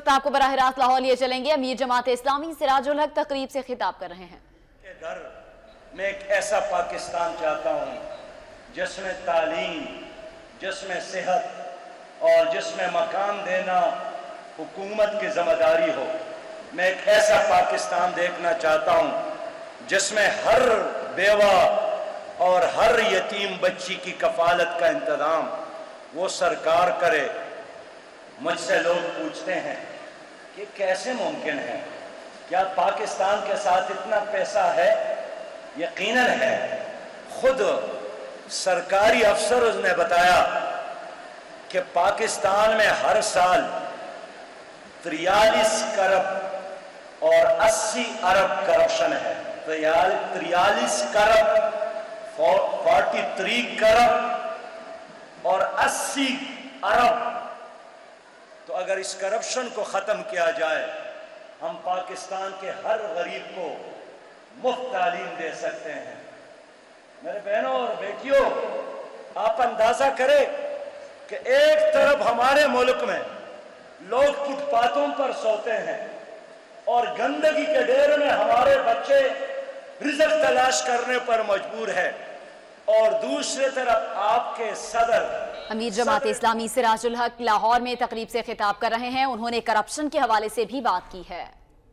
आपको बराह रास्त लाहौर लिए चलेंगे। अमीर जमात इस्लामी सिराजुल हक तकरीब से खिताब कर रहे हैं। घर में एक ऐसा पाकिस्तान चाहता हूँ जिसमें तालीम, जिसमें सेहत और जिसमें मकान देना हुकूमत की जिम्मेदारी हो। मैं एक ऐसा पाकिस्तान देखना चाहता हूँ जिसमें हर बेवा और हर यतीम बच्ची की कफालत का इंतजाम वो सरकार करे। मुझसे लोग पूछते हैं कि कैसे मुमकिन है, क्या पाकिस्तान के साथ इतना पैसा है? यकीनन है। खुद सरकारी अफसर ने बताया कि पाकिस्तान में हर साल 43 करोड़ और 80 अरब करप्शन है। 43 करोड़ 43 करोड़ और 80 अरब। तो अगर इस करप्शन को ख़त्म किया जाए, हम पाकिस्तान के हर गरीब को मुफ्त तालीम दे सकते हैं। मेरे बहनों और बेटियों, आप अंदाजा करें कि एक तरफ हमारे मुल्क में लोग फुटपाथों पर सोते हैं और गंदगी के ढेर में हमारे बच्चे रिज़्क़ तलाश करने पर मजबूर है, और दूसरी तरफ आपके सदर अमीर जमात इस्लामी सिराजुल हक लाहौर में तकरीब से खिताब कर रहे हैं। उन्होंने करप्शन के हवाले से भी बात की है।